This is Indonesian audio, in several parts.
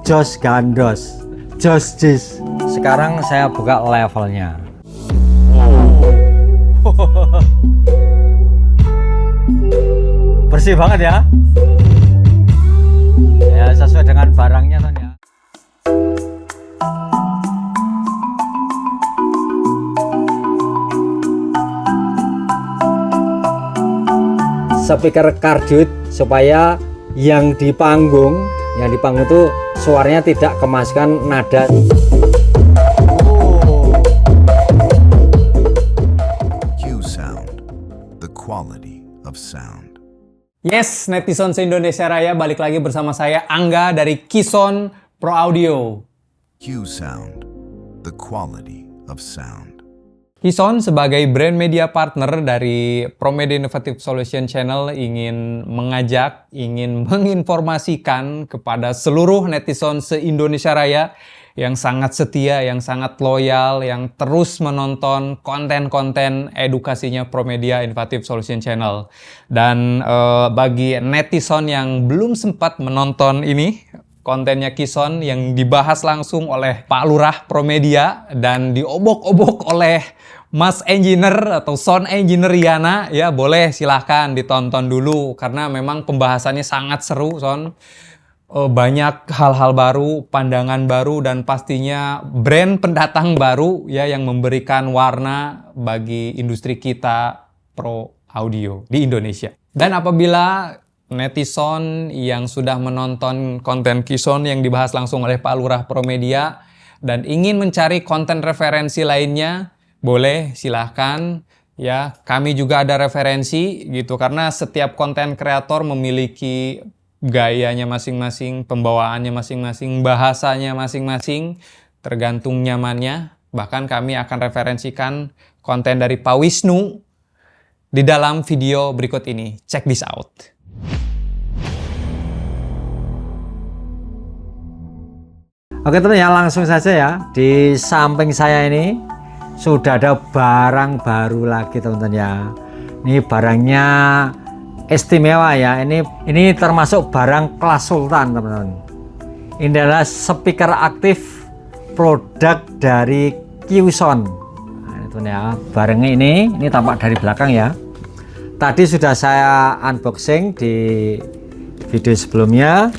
Jos gandos, jos jis. Sekarang saya buka levelnya. Bersih banget ya. Ya sesuai dengan barangnya kan ya. Speaker kardioid supaya yang di panggung itu suaranya tidak kemasukan nada. Q-Sound, the quality of sound. Yes, netizen se-Indonesia Raya, balik lagi bersama saya Angga dari Kison Pro Audio. Q-Sound, the quality of sound. Kison sebagai brand media partner dari ProMedia Innovative Solution Channel ingin mengajak, ingin menginformasikan kepada seluruh netizen se-Indonesia Raya yang sangat setia, yang sangat loyal, yang terus menonton konten-konten edukasinya ProMedia Innovative Solution Channel. Dan bagi netizen yang belum sempat menonton ini, kontennya Kison yang dibahas langsung oleh Pak Lurah ProMedia dan diobok-obok oleh Mas Engineer atau Sound Engineer Yana, ya boleh silahkan ditonton dulu karena memang pembahasannya sangat seru, Son. Banyak hal-hal baru, pandangan baru, dan pastinya brand pendatang baru ya yang memberikan warna bagi industri kita pro audio di Indonesia. Dan apabila netizen yang sudah menonton konten Kison yang dibahas langsung oleh Pak Lurah ProMedia dan ingin mencari konten referensi lainnya, boleh silahkan ya. Kami juga ada referensi gitu karena setiap konten kreator memiliki gayanya masing-masing, pembawaannya masing-masing, bahasanya masing-masing, tergantung nyamannya. Bahkan kami akan referensikan konten dari Pak Wisnu di dalam video berikut ini. Check this out. Oke teman ya, langsung saja ya. Di samping saya ini sudah ada barang baru lagi teman-teman ya. Ini barangnya istimewa ya. Ini termasuk barang kelas sultan teman-teman. Ini adalah speaker aktif produk dari Q-Sound. Nah, ini teman ya. Barangnya ini tampak dari belakang ya. Tadi sudah saya unboxing di video sebelumnya.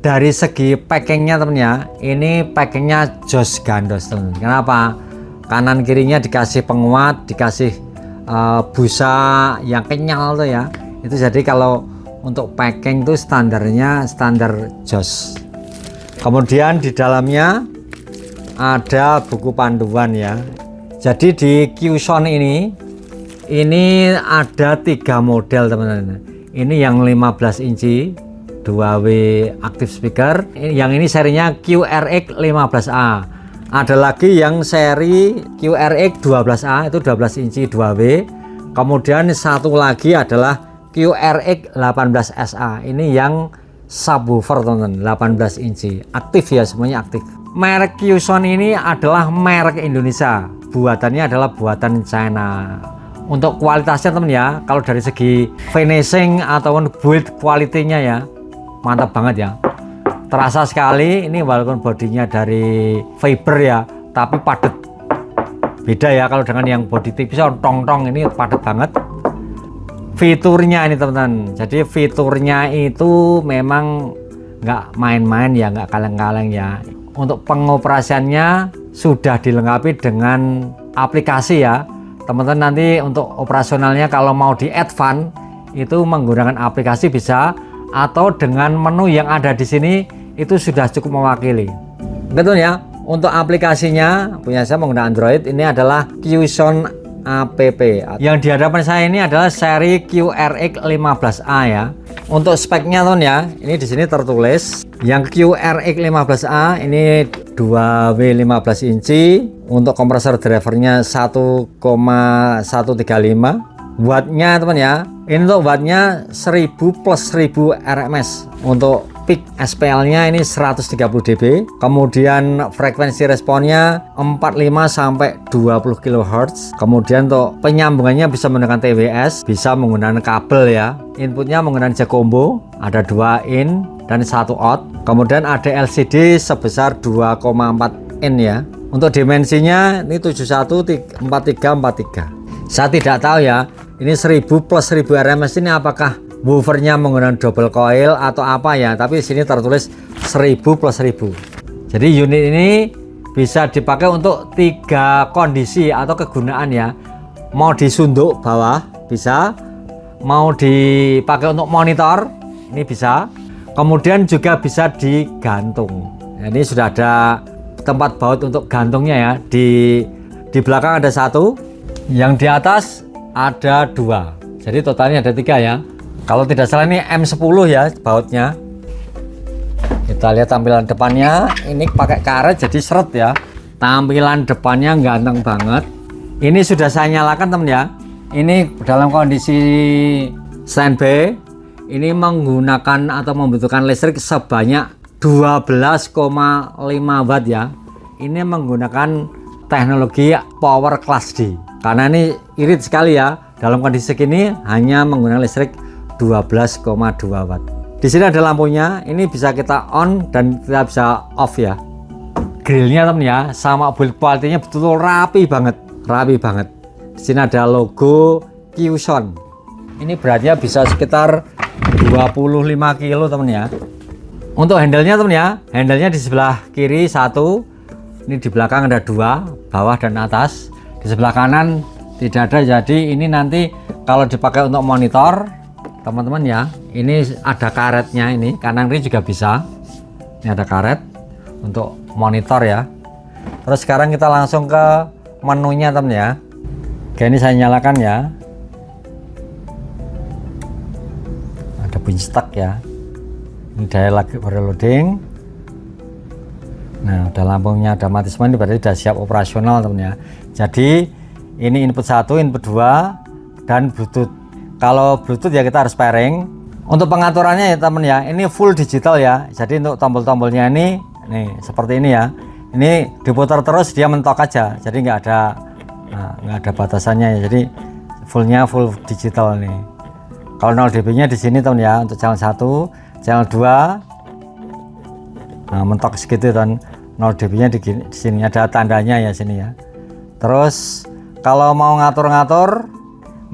Dari segi packingnya teman ya, ini packingnya jos gandos teman. Kenapa? Kanan kirinya dikasih penguat, dikasih busa yang kenyal tuh ya. Itu jadi kalau untuk packing tuh standarnya standar jos. Kemudian di dalamnya ada buku panduan ya. Jadi di Q-Sound ini ada 3 model teman-teman. Ini yang 15 inci 2W active speaker. Yang ini serinya QRX 15A. Ada lagi yang seri QRX 12A, itu 12 inci 2W. Kemudian satu lagi adalah QRX 18SA. Ini yang subwoofer teman-teman, 18 inci. Aktif ya, semuanya aktif. Merek Q-Sound ini adalah merek Indonesia. Buatannya adalah buatan China. Untuk kualitasnya teman ya, kalau dari segi finishing ataupun build quality-nya ya, mantap banget ya. Terasa sekali ini walaupun bodinya dari fiber ya, tapi padat. Beda ya kalau dengan yang body tipis tong-tong, ini padat banget. Fiturnya ini teman-teman. Jadi fiturnya itu memang nggak main-main ya, nggak kaleng-kaleng ya. Untuk pengoperasiannya sudah dilengkapi dengan aplikasi ya. Teman-teman nanti untuk operasionalnya kalau mau di advance itu menggunakan aplikasi bisa, atau dengan menu yang ada di sini itu sudah cukup mewakili. Betul ya. Untuk aplikasinya punya saya menggunakan Android, ini adalah Q-Sound app. Yang di hadapan saya ini adalah seri QRX 15A ya. Untuk speknya teman ya, ini di sini tertulis yang QRX 15A ini 2W 15 inci. Untuk kompresor drivernya 1,135. Wattnya teman ya, ini untuk wattnya 1000 plus 1000 RMS. Untuk peak SPL nya ini 130 dB. Kemudian frekuensi responnya 45 sampai 20 kHz. Kemudian untuk penyambungannya bisa menggunakan TWS, bisa menggunakan kabel ya. Inputnya menggunakan jack combo, ada 2 in dan 1 out. Kemudian ada LCD sebesar 2,4 in ya. Untuk dimensinya ini 714343. Saya tidak tahu ya, ini 1000 plus 1000 RMS ini apakah woofernya menggunakan double coil atau apa ya, tapi di sini tertulis 1000 plus 1000. Jadi unit ini bisa dipakai untuk 3 kondisi atau kegunaan ya. Mau disunduk bawah bisa, mau dipakai untuk monitor ini bisa, kemudian juga bisa digantung. Nah, ini sudah ada tempat baut untuk gantungnya ya. Di belakang ada 1, yang di atas ada 2, jadi totalnya ada 3 ya. Kalau tidak salah ini M10 ya bautnya. Kita lihat tampilan depannya, ini pakai karet jadi seret ya. Tampilan depannya ganteng banget. Ini sudah saya nyalakan teman ya. Ini dalam kondisi standby. Ini menggunakan atau membutuhkan listrik sebanyak 12,5 watt ya. Ini menggunakan teknologi power class D. Karena ini irit sekali ya. Dalam kondisi segini hanya menggunakan listrik 12,2 watt. Di sini ada lampunya. Ini bisa kita on dan kita bisa off ya. Grillnya teman ya, sama build quality-nya betul rapi banget. Rapi banget. Di sini ada logo Qson. Ini beratnya bisa sekitar 25 kilo teman ya. Untuk handle-nya teman ya, handle-nya di sebelah kiri 1, ini di belakang ada 2, bawah dan atas. Di sebelah kanan tidak ada, jadi ini nanti kalau dipakai untuk monitor teman-teman ya, ini ada karetnya, ini kanan kiri juga bisa. Ini ada karet untuk monitor ya. Terus sekarang kita langsung ke menunya teman ya. Oke, ini saya nyalakan ya. Ada bunyi stuck ya. Ini daya lagi overloading. Nah, udah lampunya ada mati semua, ini berarti sudah siap operasional teman ya. Jadi ini input 1, input 2 dan Bluetooth. Kalau Bluetooth ya kita harus pairing. Untuk pengaturannya ya teman ya, ini full digital ya. Jadi untuk tombol-tombolnya ini nih seperti ini ya. Ini diputar terus dia mentok aja. Jadi nggak ada batasannya ya. Jadi fullnya full digital nih. Kalau 0 dB-nya di sini teman ya, untuk channel 1, channel 2. Nah, mentok segitu dan 0 dB-nya di sini ada tandanya ya sini ya. Terus kalau mau ngatur-ngatur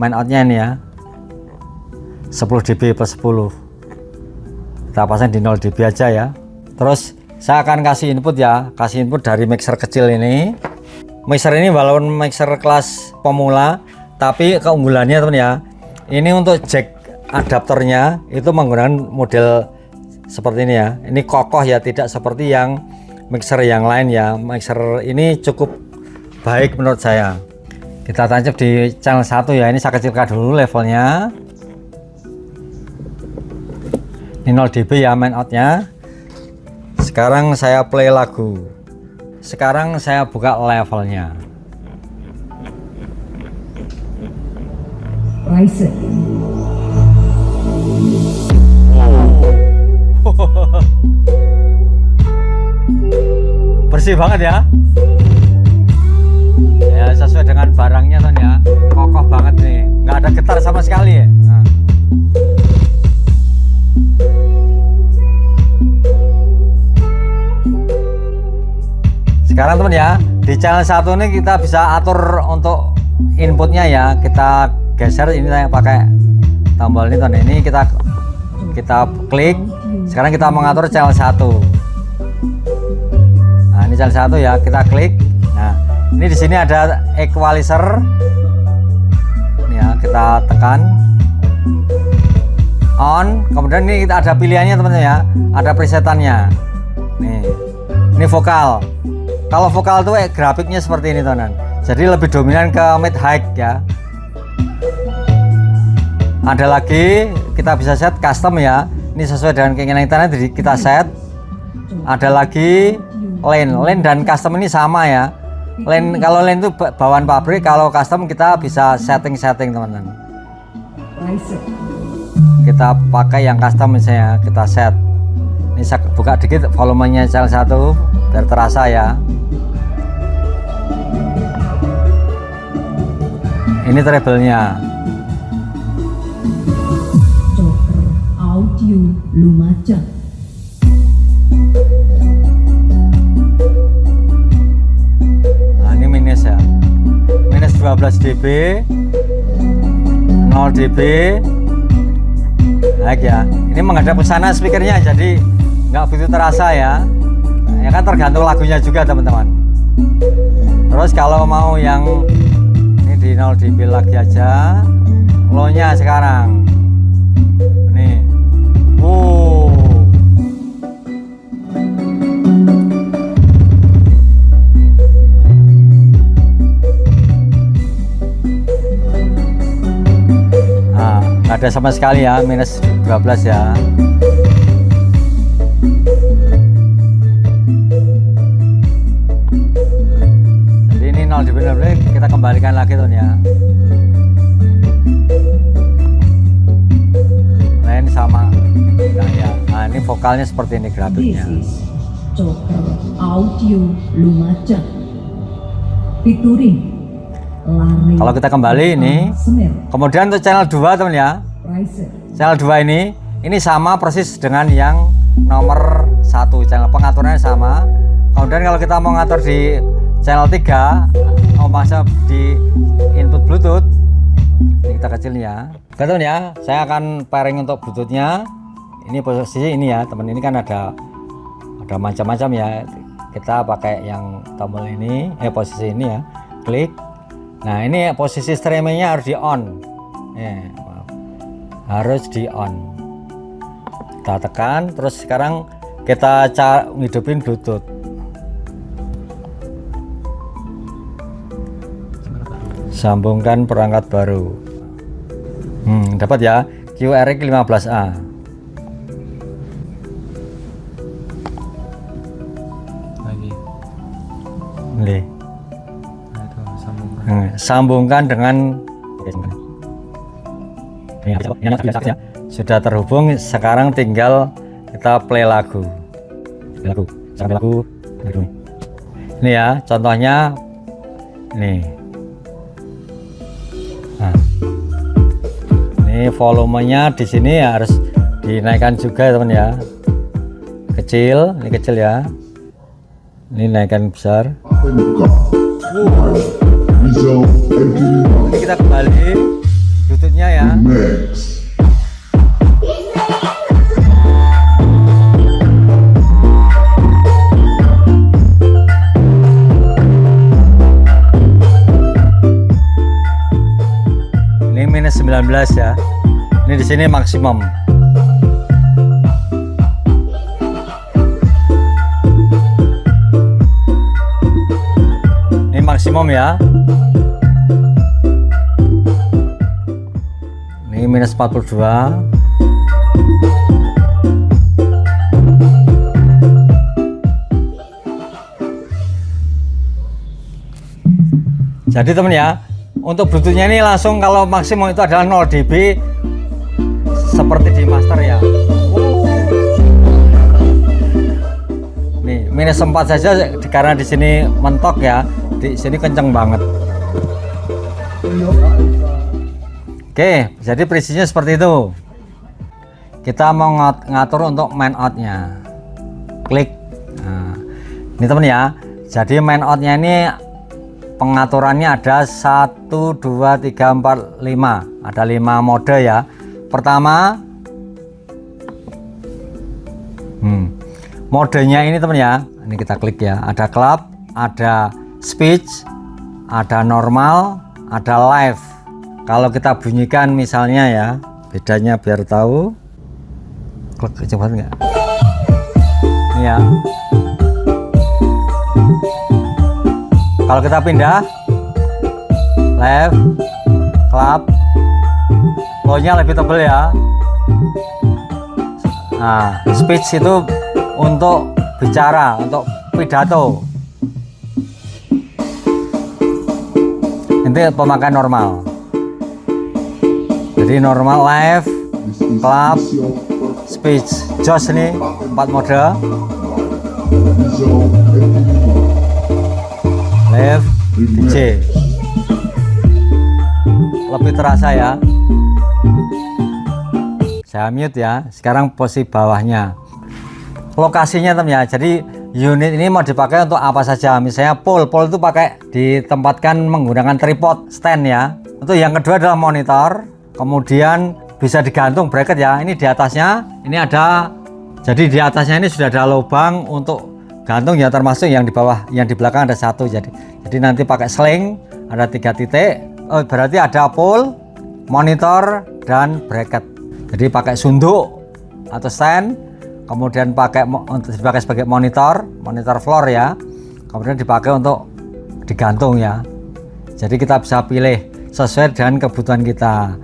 main out-nya ini ya. 10 dB plus 10. Kita pasang di 0 dB aja ya. Terus saya akan kasih input ya, kasih input dari mixer kecil ini. Mixer ini walaupun mixer kelas pemula, tapi keunggulannya teman ya, ini untuk jack adaptornya itu menggunakan model seperti ini ya. Ini kokoh ya, tidak seperti yang mixer yang lain ya. Mixer ini cukup baik menurut saya. Kita tancap di channel 1 ya. Ini saya kecilkan dulu levelnya. Ini 0 dB ya main outnya. Sekarang saya play lagu. Sekarang saya buka levelnya. Ryzen. Bersih banget ya. Ya sesuai dengan barangnya kan ya. Kokoh banget nih. Nggak ada getar sama sekali ya. Nah. Sekarang teman ya, di channel 1 ini kita bisa atur untuk inputnya ya. Kita geser ini saya pakai tombol ini teman. Ini kita klik. Sekarang kita mengatur channel 1. Nah, ini channel 1 ya, kita klik. Nah, ini di sini ada equalizer. Ini ya, kita tekan on. Kemudian ini kita ada pilihannya teman-teman ya. Ada presetannya. Nih. Ini vokal. Kalau vokal tuh grafiknya seperti ini teman. Jadi lebih dominan ke mid high ya. Ada lagi kita bisa set custom ya. Ini sesuai dengan keinginan kita, jadi kita set. Ada lagi lane dan custom ini sama ya. Kalau lane itu bawaan pabrik, kalau custom kita bisa setting teman-teman. Kita pakai yang custom misalnya, kita set. Ini saya buka dikit volumenya channel 1 biar terasa ya. Ini treble-nya. Joker Audio Lumajang. 15 dB, 0 dB. Baik ya, ini menghadap ke sana speakernya, jadi nggak begitu terasa ya. Ya kan tergantung lagunya juga teman-teman. Terus kalau mau yang ini di 0 dB lagi aja, low-nya sekarang. Nih, nah, nggak ada sama sekali ya, minus 12 ya. Jadi ini 0 dB, kita kembalikan lagi tuh ya. Lain sama. Nah, ya. Nah, ini vokalnya seperti ini grafiknya. This is Joker Audio Lumajang featuring Lari. Kalau kita kembali ini, Semir kemudian untuk channel 2 teman ya. Riser. Channel 2 ini sama persis dengan yang nomor 1, channel pengaturannya sama. Kemudian kalau kita mau ngatur di channel 3, masa di input Bluetooth, ini kita kecil ya. Oke teman ya, saya akan pairing untuk Bluetoothnya. Ini posisi ini ya teman, ini kan ada macam-macam ya. Kita pakai yang tombol ini, posisi ini ya, klik. Nah ini posisi streamingnya harus di on, harus di on. Kita tekan, terus sekarang kita ngidupin Bluetooth. Sambungkan perangkat baru. Dapat ya, QRX 15A. Lagi. Nih. Nah, itu sambungkan. Sambungkan dengan sudah terhubung. Sekarang tinggal kita play lagu. Ini ya contohnya nih. Nah, ini volumenya di sini ya harus dinaikkan juga teman ya. Kecil, ini kecil ya. Ini naikkan besar. Ini kita kembali Bluetoothnya ya. Ini minus 19 ya. Ini di sini maksimum. Ini maksimum ya. Ini minus 42. Jadi teman ya, untuk Bluetoothnya ini langsung kalau maksimum itu adalah 0 dB seperti di master ya. Nih minus 4 saja karena di sini mentok ya, di sini kenceng banget. Oke, jadi presisinya seperti itu. Kita mau ngatur untuk main outnya, klik. Nah, ini teman ya, jadi main outnya ini pengaturannya ada 1, 2, 3, 4, 5. Ada 5 mode ya. Pertama, modenya ini teman ya. Ini kita klik ya. Ada club, ada speech, ada normal, ada live. Kalau kita bunyikan misalnya ya, bedanya biar tahu. Klik cepat nggak? Ini ya. Kalau kita pindah left, club, low-nya lebih tebal ya. Nah, speech itu untuk bicara, untuk pidato. Ini pemakaian normal. Jadi normal, live, club, speech, Josh ini 4 mode. Live, DJ. Lebih terasa ya. Saya mute ya. Sekarang posisi bawahnya. Lokasinya teman ya. Jadi unit ini mau dipakai untuk apa saja. Misalnya pole itu pakai ditempatkan menggunakan tripod stand ya. Untuk yang kedua adalah monitor, kemudian bisa digantung bracket ya. Ini di atasnya ini ada, jadi di atasnya ini sudah ada lubang untuk gantung ya, termasuk yang di bawah, yang di belakang ada satu. Jadi nanti pakai sling, ada 3 titik. Oh, berarti ada pole, monitor, dan bracket. Jadi pakai sunduk atau stand, kemudian dipakai sebagai monitor floor ya, kemudian dipakai untuk digantung ya. Jadi kita bisa pilih sesuai dengan kebutuhan kita.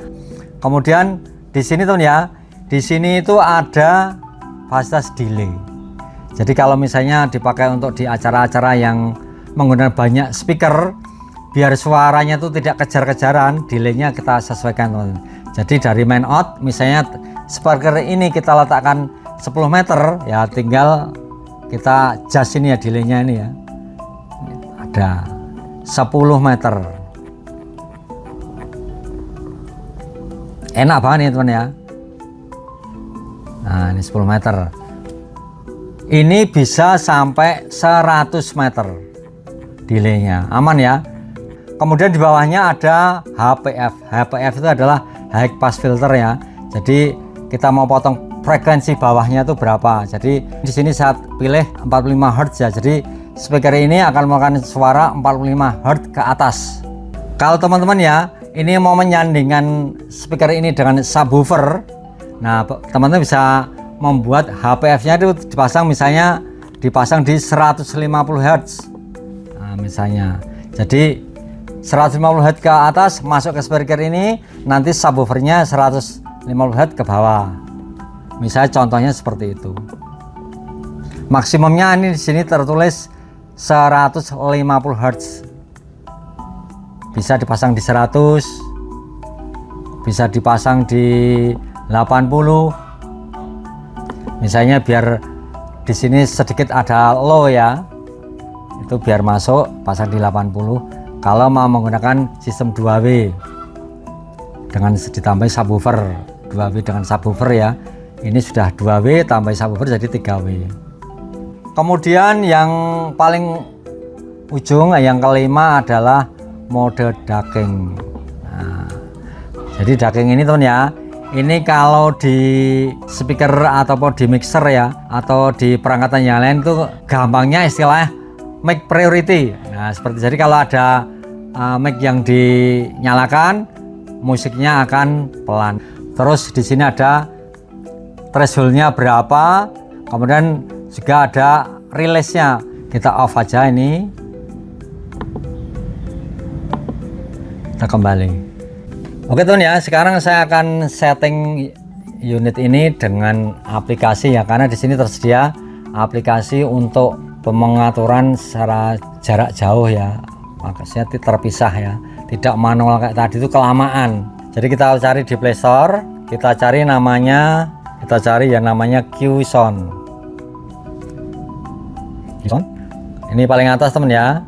Kemudian di sini tuh ya, di sini itu ada fasilitas delay. Jadi kalau misalnya dipakai untuk di acara-acara yang menggunakan banyak speaker, biar suaranya itu tidak kejar-kejaran, delaynya kita sesuaikan teman-teman. Jadi dari main out, misalnya speaker ini kita letakkan 10 meter ya, tinggal kita adjust ini ya, delaynya ini ya, ada 10 meter. Enak banget nih teman ya. Nah ini 10 meter, ini bisa sampai 100 meter delaynya, aman ya. Kemudian di bawahnya ada HPF. HPF itu adalah high pass filter ya. Jadi kita mau potong frekuensi bawahnya itu berapa. Jadi di sini saya pilih 45 Hz ya. Jadi speaker ini akan mengeluarkan suara 45 Hz ke atas. Kalau teman-teman ya, ini mau menyandingkan speaker ini dengan subwoofer. Nah, teman-teman bisa membuat HPF-nya itu dipasang, misalnya dipasang di 150 Hz. Nah, misalnya. Jadi 150 Hz ke atas masuk ke speaker ini, nanti subwoofernya 150 Hz ke bawah. Misalnya contohnya seperti itu. Maksimumnya ini di sini tertulis 150 Hz. Bisa dipasang di 100, bisa dipasang di 80. Misalnya biar di sini sedikit ada low ya, itu biar masuk pasang di 80. Kalau mau menggunakan sistem 2W dengan ditambah subwoofer, 2W dengan subwoofer ya, ini sudah 2W tambah subwoofer jadi 3W. Kemudian yang paling ujung, yang kelima adalah mode ducking. Nah, jadi ducking ini teman ya, ini kalau di speaker ataupun di mixer ya, atau di perangkatan yang lain itu gampangnya istilahnya mic priority. Nah seperti, jadi kalau ada mic yang dinyalakan, musiknya akan pelan. Terus di sini ada thresholdnya berapa, kemudian juga ada release-nya. Kita off aja ini, kita kembali. Oke teman ya, sekarang saya akan setting unit ini dengan aplikasi ya, karena di sini tersedia aplikasi untuk pengaturan secara jarak jauh ya, makanya terpisah ya, tidak manual kayak tadi itu kelamaan. Jadi kita cari di Play Store, kita cari yang namanya QSound. Ini paling atas teman ya.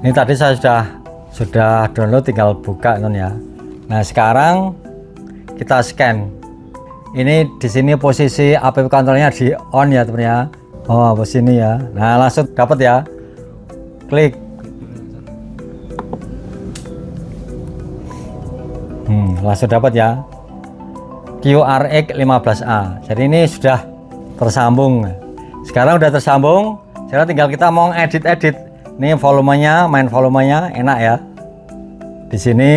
Ini tadi saya sudah download, tinggal buka teman ya. Nah sekarang kita scan. Ini di sini posisi app controlnya di on ya teman ya. Oh posisi ya. Nah langsung dapat ya. Klik. Langsung dapat ya. QRX 15A. Jadi ini sudah tersambung. Sekarang udah tersambung. Sekarang tinggal kita mau edit. Ini volumenya, main volumenya enak ya. Di sini.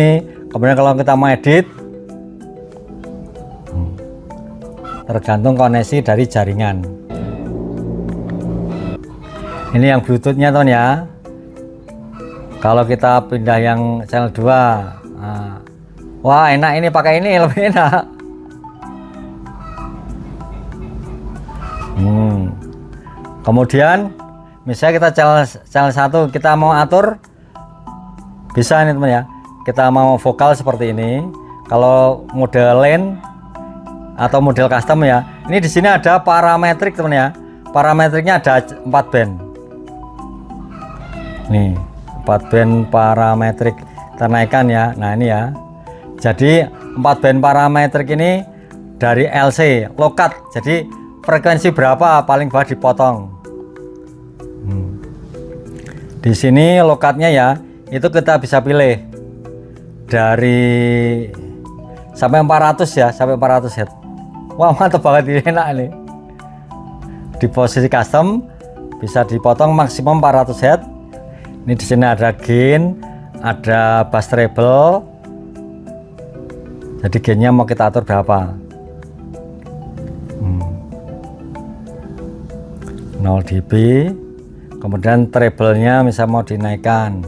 Kemudian kalau kita mau edit, tergantung koneksi dari jaringan. Ini yang Bluetooth-nya teman ya. Kalau kita pindah yang channel 2, nah, wah enak, ini pakai ini lebih enak. Kemudian misalnya kita channel 1 kita mau atur, bisa ini teman ya. Kita mau vokal seperti ini. Kalau model lane atau model custom ya, ini di sini ada parametrik teman ya. Parametriknya ada 4 band. Nih 4 band parametrik ternaikkan ya. Nah ini ya. Jadi 4 band parametrik ini dari LC low cut. Jadi frekuensi berapa paling bawah dipotong. Di sini lokatnya ya, itu kita bisa pilih dari sampai 400 ya, sampai 400 head. Wah, mantap banget ini, enak nih. Di posisi custom bisa dipotong maksimum 400 head. Ini di sini ada gain, ada bass treble. Jadi gainnya mau kita atur berapa? 0 dB. Kemudian treble-nya misal mau dinaikkan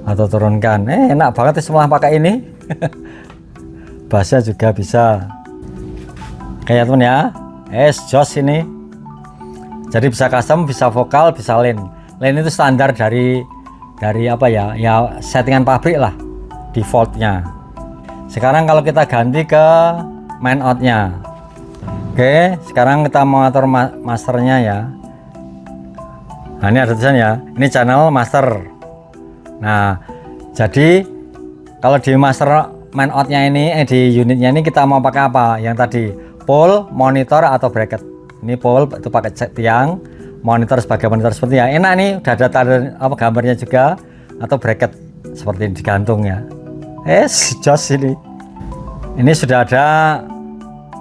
atau turunkan. Enak banget setelah pakai ini. Bassnya juga bisa. Kayak teman ya. Jos ini. Jadi bisa custom, bisa vokal, bisa line. Line itu standar dari apa ya? Ya settingan pabrik lah, defaultnya. Sekarang kalau kita ganti ke main out-nya. Oke, sekarang kita mau atur masternya ya. Nah, ini ada tulisan ya, ini channel master. Nah, jadi kalau di master main out-nya ini, di unitnya ini kita mau pakai apa? Yang tadi, pole, monitor atau bracket. Ini pole itu pakai tiang, monitor sebagai monitor seperti ya. Enak nih, udah ada tanda apa gambarnya juga, atau bracket seperti ini digantung ya. Jos ini. Ini sudah ada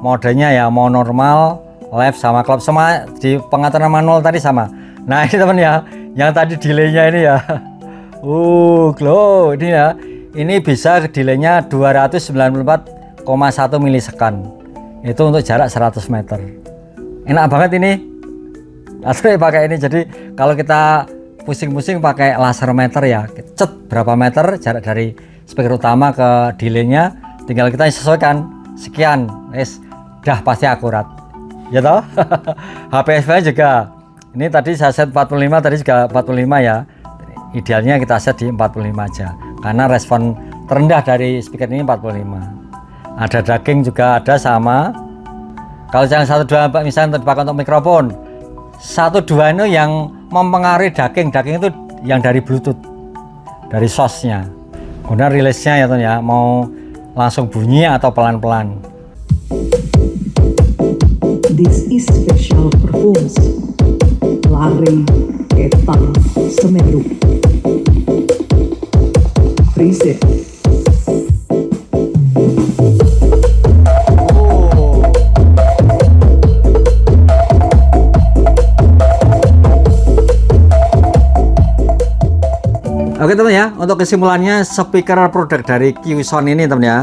modenya ya, mau normal, left sama clock, sama di pengaturan manual tadi sama. Nah ini teman ya, yang tadi delaynya ini ya, glow ini ya, ini bisa delaynya 294,1 milisekund. Itu untuk jarak 100 meter. Enak banget ini. Asli pakai ini. Jadi kalau kita pusing-pusing pakai laser meter ya, cet berapa meter jarak dari speaker utama ke delaynya, tinggal kita sesuaikan sekian, dah pasti akurat. Ya toh? HPSV juga. Ini tadi saya set 45, tadi juga 45 ya. Idealnya kita set di 45 aja. Karena respon terendah dari speaker ini 45. Ada daging juga ada sama. Kalau channel 1.2 misalnya dipakai untuk mikrofon, 1.2 itu yang mempengaruhi daging. Daging itu yang dari Bluetooth, dari source-nya. Kemudian rilisnya ya teman ya, mau langsung bunyi atau pelan-pelan. This is special performance. Lari Ketal Semeru. Preset. Oke teman ya, untuk kesimpulannya speaker produk dari QSound ini teman ya,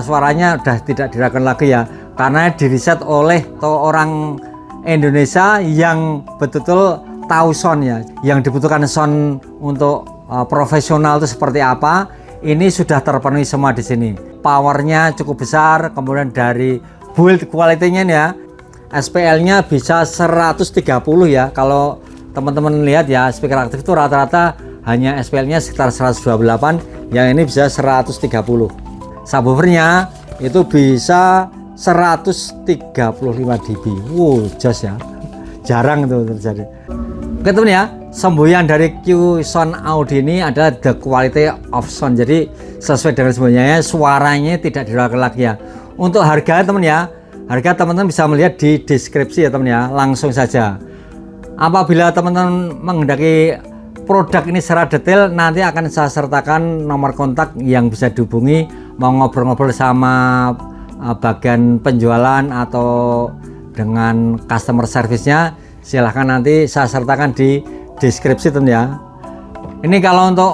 suaranya udah tidak diragukan lagi ya, karena diriset oleh orang Indonesia yang betul-betul tahu sound ya, yang dibutuhkan sound untuk profesional itu seperti apa. Ini sudah terpenuhi semua di sini. Powernya cukup besar, kemudian dari build quality-nya ya, SPL-nya bisa 130 ya. Kalau teman-teman lihat ya, speaker aktif itu rata-rata hanya SPL-nya sekitar 128, yang ini bisa 130. Subwoofernya itu bisa 135 dB. Wow, jos ya. Jarang itu terjadi. Oke teman ya, semboyan dari QSound Audio ini adalah the quality of sound. Jadi sesuai dengan semboyannya, suaranya tidak diragukan lagi ya. Untuk harga teman ya, harga teman-teman bisa melihat di deskripsi ya teman ya, langsung saja. Apabila teman-teman menghendaki produk ini secara detail, nanti akan saya sertakan nomor kontak yang bisa dihubungi, mau ngobrol-ngobrol sama bagian penjualan atau dengan customer service-nya, silahkan nanti saya sertakan di deskripsi teman ya. Ini kalau untuk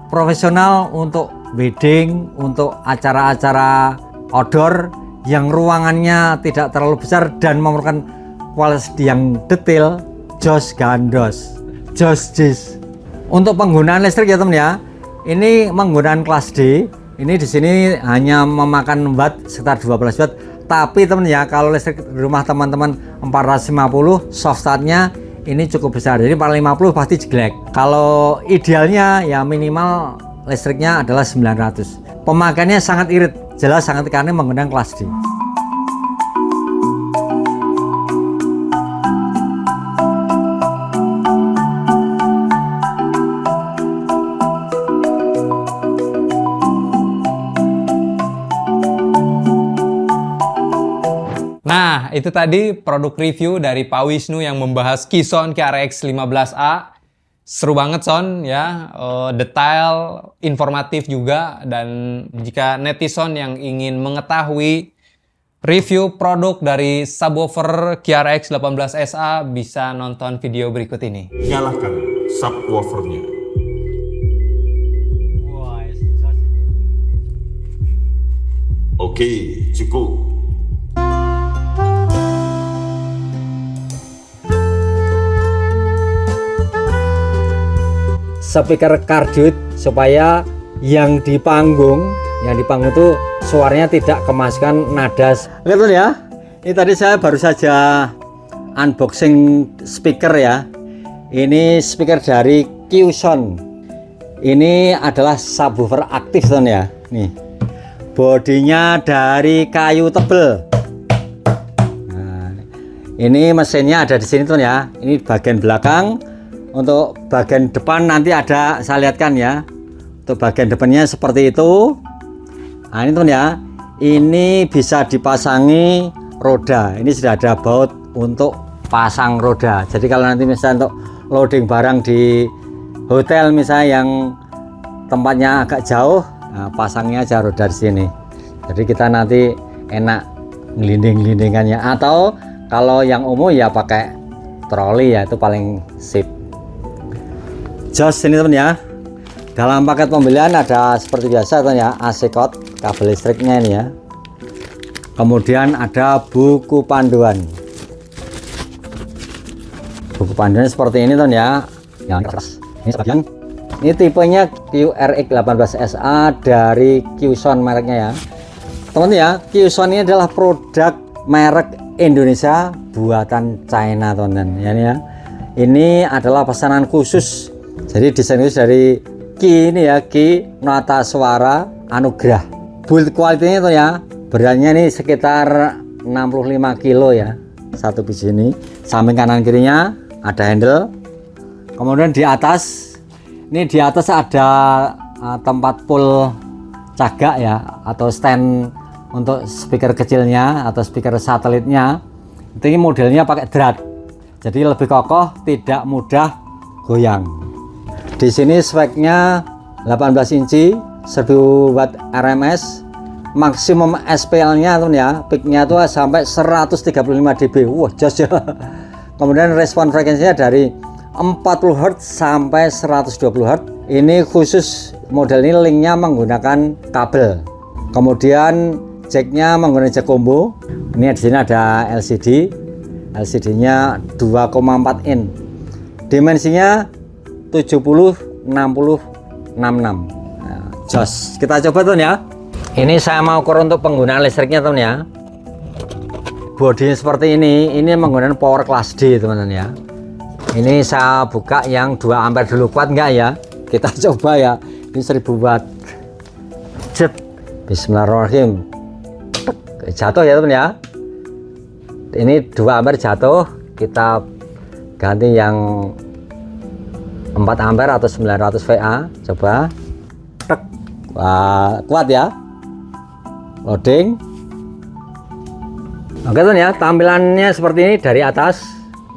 profesional, untuk wedding, untuk acara-acara outdoor yang ruangannya tidak terlalu besar dan memerlukan kualitas yang detail, jos gandos, jos jis. Untuk penggunaan listrik ya teman ya, ini menggunakan kelas D. Ini di sini hanya memakan watt sekitar 12 watt. Tapi teman ya, kalau listrik di rumah teman-teman 450, soft startnya ini cukup besar. Jadi 450 pasti jelek. Kalau idealnya ya minimal listriknya adalah 900. Pemakaiannya sangat irit, jelas sangat karena menggunakan kelas D. Nah, itu tadi produk review dari Pak Wisnu yang membahas QSound KRX 15A. Seru banget Son ya, detail, informatif juga, dan jika netizen yang ingin mengetahui review produk dari subwoofer QRX 18SA bisa nonton video berikut ini. Nyalakan subwoofernya. Oke, cukup. Speaker kardioid supaya yang di panggung itu suaranya tidak kemasukan nada. Oke teman ya, ini tadi saya baru saja unboxing speaker ya. Ini speaker dari QSound. Ini adalah subwoofer aktif teman ya. Nih, bodinya dari kayu tebel. Nah, ini mesinnya ada di sini teman ya. Ini bagian belakang. Untuk bagian depan nanti ada, saya lihatkan ya. Untuk bagian depannya seperti itu. Nah ini teman ya, ini bisa dipasangi roda. Ini sudah ada baut untuk pasang roda. Jadi kalau nanti misalnya untuk loading barang di hotel misalnya yang tempatnya agak jauh, nah pasangnya aja roda di sini. Jadi kita nanti enak ngelinding-gelindingannya. Atau kalau yang umum ya pakai troli ya, itu paling sip. Jos ini teman ya, dalam paket pembelian ada seperti biasa teman ya, AC cord, kabel listriknya ini ya, kemudian ada buku panduan seperti ini teman ya, yang keras ini sebagian. Ini tipenya QRX 18SA dari QSound mereknya ya teman ya. QSound ini adalah produk merek Indonesia buatan China teman ya, ini adalah pesanan khusus. Jadi desain khusus dari Ki ini ya, Ki Nata Suara Anugrah. Build quality-nya itu ya, beratnya ini sekitar 65 kilo ya, satu biji ini. Samping kanan kirinya ada handle. Kemudian di atas, ini di atas ada tempat pull cagak ya, atau stand untuk speaker kecilnya atau speaker satelitnya. Ini modelnya pakai drat, jadi lebih kokoh, tidak mudah goyang. Di sini speknya 18 inci 1000 watt RMS, maksimum SPL-nya tuh ya, peak-nya tuh sampai 135 dB. Wah, jos ya. Kemudian respon frekuensinya dari 40 Hz sampai 120 Hz. Ini khusus model ini linknya menggunakan kabel. Kemudian jack-nya menggunakan jack combo. Ini di sini ada LCD. LCD-nya 2,4 in. Dimensinya 70 60 66. Nah, jos. Kita coba tuh ya. Ini saya mau ukur untuk penggunaan listriknya teman ya. Bodinya seperti ini menggunakan power class D teman-teman ya. Ini saya buka yang 2 ampere dulu, kuat enggak ya? Kita coba ya. Ini 1000 watt. Cet. Bismillahirrahmanirrahim. Jatuh ya teman ya. Ini 2 ampere jatuh. Kita ganti yang 4 ampere atau 900 VA. Coba. Tek. Wah, kuat ya. Loading. Oke teman ya, tampilannya seperti ini dari atas.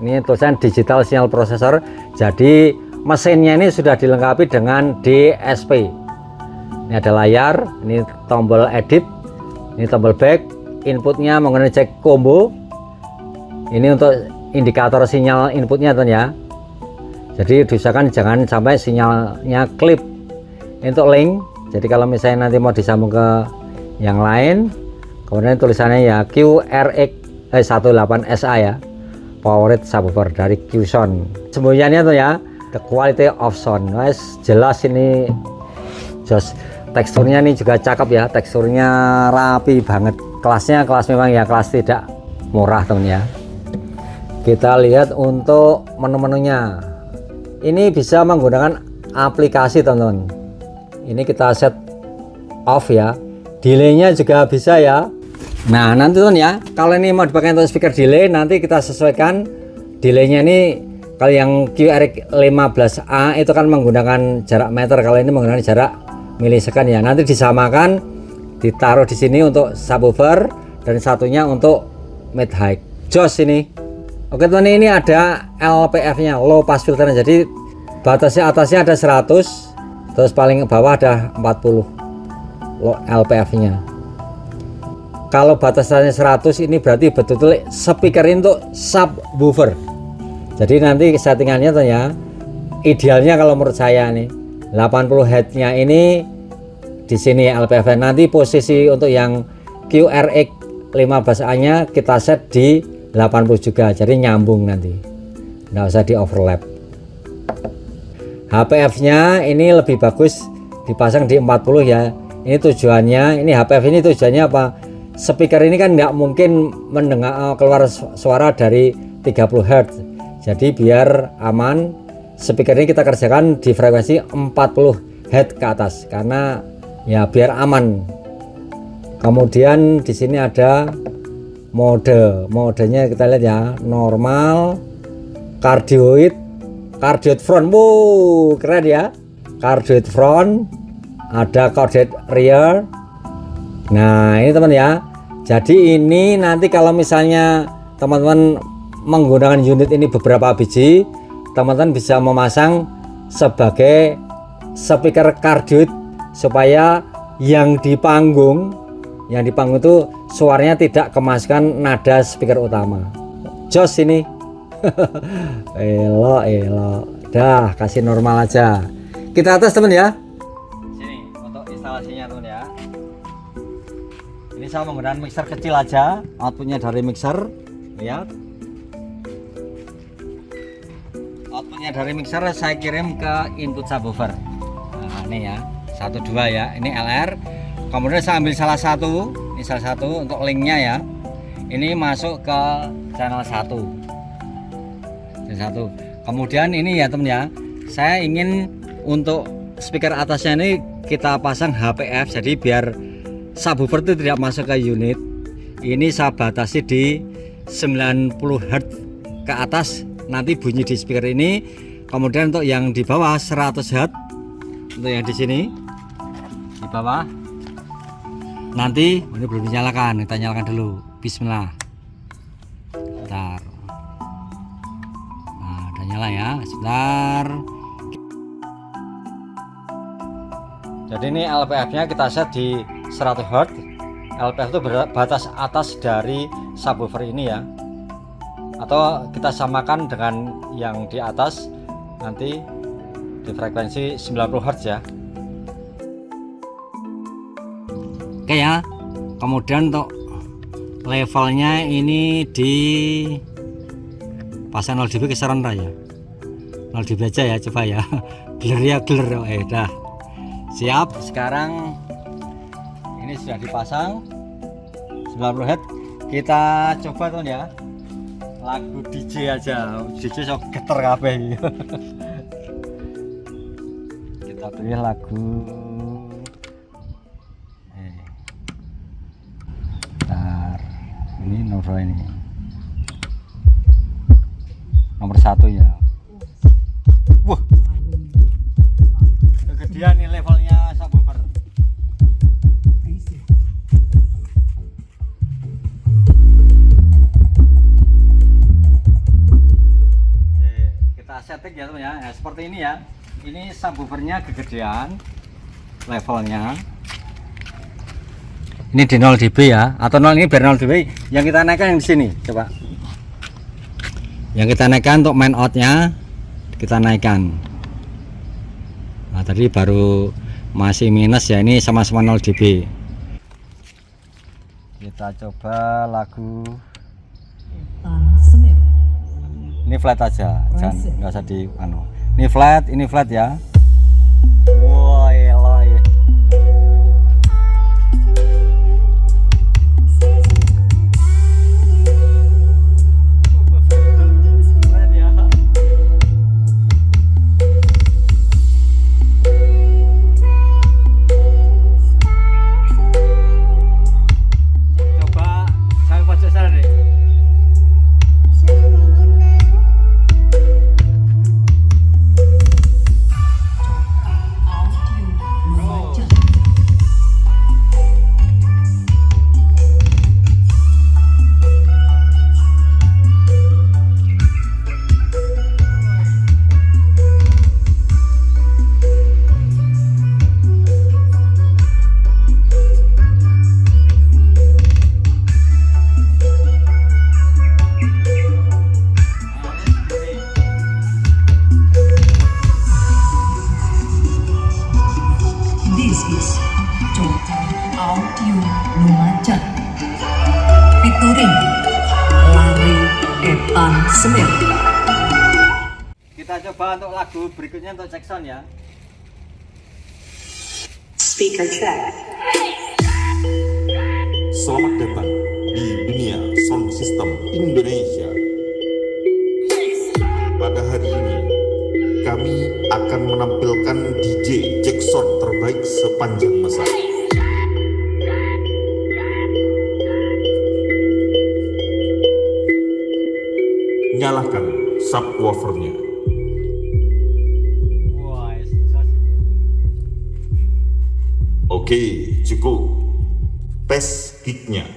Ini tulisan digital signal processor. Jadi mesinnya ini sudah dilengkapi dengan DSP. Ini ada layar, ini tombol edit, ini tombol back, inputnya menggunakan jack combo. Ini untuk indikator sinyal inputnya teman ya. Jadi diusahakan jangan sampai sinyalnya klip. Ini untuk link. Jadi kalau misalnya nanti mau disambung ke yang lain, kemudian tulisannya ya QRX 18SA ya, powered subwoofer dari QSound. Sembunyiannya tuh ya, the quality of sound. Guys, jelas ini jos. Teksturnya ini juga cakep ya, teksturnya rapi banget. Kelasnya kelas memang ya, kelas tidak murah teman ya. Kita lihat untuk menu-menunya. Ini bisa menggunakan aplikasi teman-teman. Ini kita set off ya. Delaynya juga bisa ya. Nah nanti teman ya, kalau ini mau dipakai untuk speaker delay, nanti kita sesuaikan delaynya ini. Kalau yang QRX 15A itu kan menggunakan jarak meter, kalau ini menggunakan jarak milisecond ya. Nanti disamakan, ditaruh di sini untuk subwoofer dan satunya untuk mid high. Jos ini. Oke teman, ini ada LPF nya, low pass filter. Jadi batasnya atasnya ada 100, terus paling bawah ada 40 LPF-nya. Kalau batasannya 100 ini berarti betul-betul speaker untuk subwoofer. Jadi nanti settingannya tuh ya, idealnya kalau menurut saya nih 80 Hz-nya ini di sini LPF. Nanti posisi untuk yang QRX 15A-nya kita set di 80 juga, jadi nyambung nanti, nggak usah di overlap. HPF-nya ini lebih bagus dipasang di 40 ya. Ini tujuannya, ini HPF ini tujuannya apa? Speaker ini kan nggak mungkin mendengar keluar suara dari 30 Hz. Jadi biar aman, speaker ini kita kerjakan di frekuensi 40 Hz ke atas karena ya biar aman. Kemudian di sini ada modenya kita lihat ya, normal, cardioid front. Wow, keren ya. Cardioid front, ada cardioid rear. Nah, ini teman ya. Jadi ini nanti kalau misalnya teman-teman menggunakan unit ini beberapa biji, teman-teman bisa memasang sebagai speaker cardioid supaya yang di panggung itu suaranya tidak kemasukan nada speaker utama. Jos ini. elok. Dah, kasih normal aja. Kita atas teman ya. Sini untuk instalasinya teman ya. Ini saya menggunakan mixer kecil aja, outputnya dari mixer. Lihat. Outputnya dari mixer saya kirim ke input subwoofer. Nah, ini ya. 1 2 ya. Ini LR. Kemudian saya ambil salah satu, ini salah satu untuk linknya ya. Ini masuk ke channel 1. Kemudian ini ya teman ya, saya ingin untuk speaker atasnya ini kita pasang HPF, jadi biar subwoofer itu tidak masuk ke unit. Ini saya batasi di 90 Hz ke atas, nanti bunyi di speaker ini. Kemudian untuk yang di bawah 100 Hz, untuk yang di sini di bawah. Nanti ini belum dinyalakan, kita nyalakan dulu. Bismillah. Bentar. Nah, udah nyala ya. Sebentar. Jadi ini LPF-nya kita set di 100 Hz. LPF itu batas atas dari subwoofer ini ya. Atau kita samakan dengan yang di atas nanti di frekuensi 90 Hz ya. Oke ya, kemudian untuk levelnya ini di pasang 0 dB kisaran ya, 0 dB aja ya, coba ya. Blur ya blur. Dah siap. Sekarang ini sudah dipasang 90 Hz. Kita coba tuh ya, lagu DJ aja. DJ sok geter kabeh. Kita pilih lagu ini nomor 1 ya. Wah, kegedean nih levelnya subwoofer. Kita setting ya teman ya. Nah, seperti ini ya. Ini subwoofernya kegedean levelnya. Ini di 0 dB ya, atau 0 ini biar 0 dB. Yang kita naikkan yang di sini, coba. Yang kita naikkan untuk main outnya kita naikkan. Nah, tadi baru masih minus ya, ini sama-sama 0 dB. Kita coba lagu. Semeru. Ini flat aja, jangan nggak usah di Ini flat ya. Wah, elah ya. is Total Audio Lumajang featuring Lari Etan Semeru. Kita coba untuk lagu berikutnya untuk cek sound ya. Speaker check. Selamat datang di dunia sound system Indonesia. Pada hari ini, kami akan menampilkan DJ Jackson terbaik sepanjang masa. Nyalakan subwoofernya. Wah, Oke, cukup. Tes kicknya.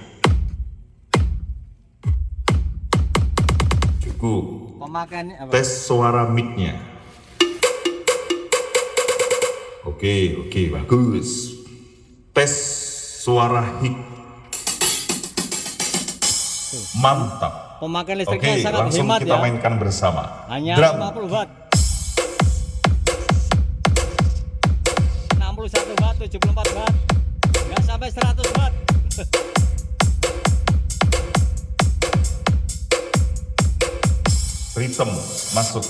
Cukup. pemakaian apa? Tes suara mic-nya. Oke, bagus. Tes suara hik. Mantap. Pemakaian Oke, listriknya sangat langsung hemat kita ya. mainkan bersama. Hanya Drum. 50 watt. 61 watt, 74 watt. Nggak sampai 100 watt. Rhythm masuk.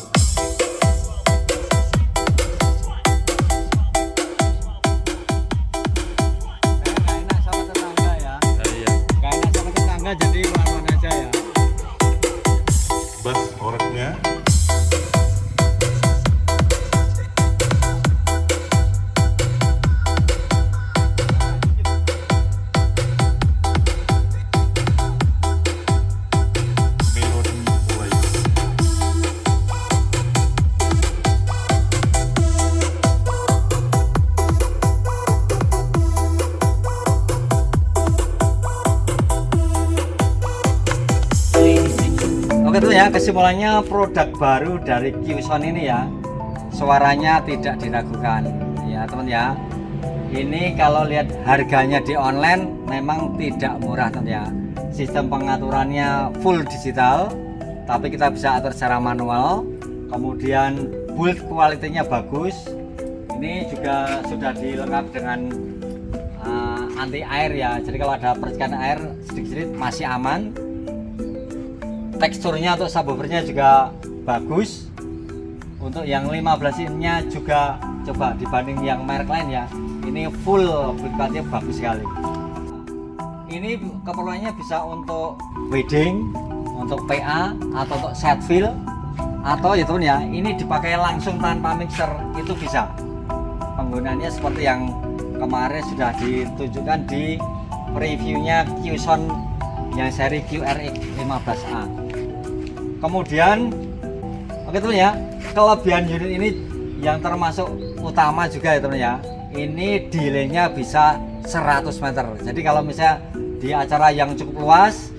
Nggak enak sama tetangga ya. Nggak enak sama tetangga, jadi lawan aja ya. Bass koreknya. Melodi mulai. Oke tuh ya, kesimpulannya produk baru dari Qsound ini ya, suaranya tidak diragukan ya teman ya. Ini kalau lihat harganya di online memang tidak murah teman ya. Sistem pengaturannya full digital, tapi kita bisa atur secara manual. Kemudian build quality-nya bagus. Ini juga sudah dilengkapi dengan anti air ya. Jadi kalau ada percikan air sedikit-sedikit masih aman. Teksturnya untuk subwoofernya juga bagus. Untuk yang 15 inch-nya juga coba dibanding yang merek lain ya, ini full build-nya bagus sekali. Ini keperluannya bisa untuk wedding, untuk PA atau untuk set fill, atau ya teman ya, ini dipakai langsung tanpa mixer itu bisa. Penggunaannya seperti yang kemarin sudah ditunjukkan di previewnya Qsound yang seri QRX 15A. Kemudian oke teman ya, kelebihan unit ini yang termasuk utama juga ya teman ya, ini delaynya bisa 100 meter. Jadi kalau misalnya di acara yang cukup luas,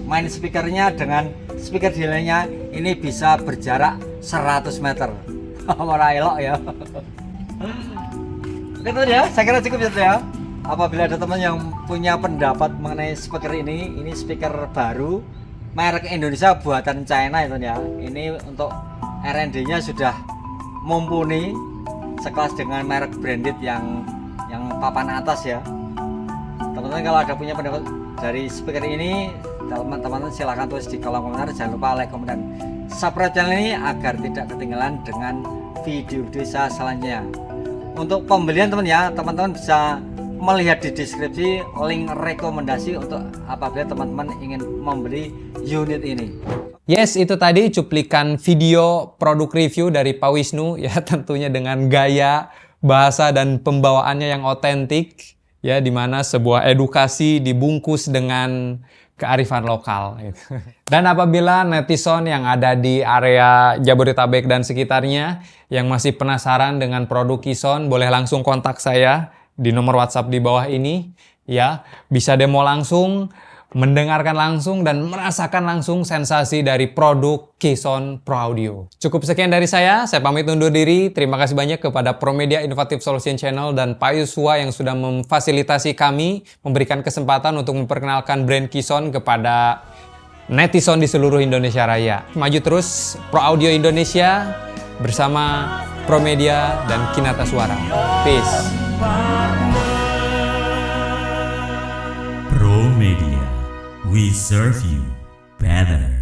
main speakernya dengan speaker delaynya ini bisa berjarak 100 meter. Marah elok ya. Oke teman ya, saya kira cukup ya. Apabila ada teman yang punya pendapat mengenai speaker ini speaker baru merek Indonesia buatan China itu ya. Ini untuk R&D-nya sudah mumpuni, sekelas dengan merek branded yang papan atas ya. Teman-teman kalau ada punya pendapat dari speaker ini, teman-teman silahkan tulis di kolom komentar. Jangan lupa like, komen, dan subscribe channel ini agar tidak ketinggalan dengan video-video saya selanjutnya. Untuk pembelian teman-teman bisa melihat di deskripsi link rekomendasi untuk apabila teman-teman ingin membeli unit ini. Yes, itu tadi cuplikan video produk review dari Pak Wisnu ya, tentunya dengan gaya, bahasa dan pembawaannya yang otentik ya, dimana sebuah edukasi dibungkus dengan kearifan lokal gitu. Dan apabila netizen yang ada di area Jabodetabek dan sekitarnya yang masih penasaran dengan produk Qsound, boleh langsung kontak saya di nomor WhatsApp di bawah ini ya, bisa demo langsung, mendengarkan langsung dan merasakan langsung sensasi dari produk Qsound Pro Audio. Cukup sekian dari saya pamit undur diri. Terima kasih banyak kepada Promedia Innovative Solution Channel dan Pak Yuswa yang sudah memfasilitasi kami, memberikan kesempatan untuk memperkenalkan brand Qsound kepada netizen di seluruh Indonesia Raya. Maju terus Pro Audio Indonesia bersama Promedia dan Kinata Suara. Peace. Pro Media. We serve you better.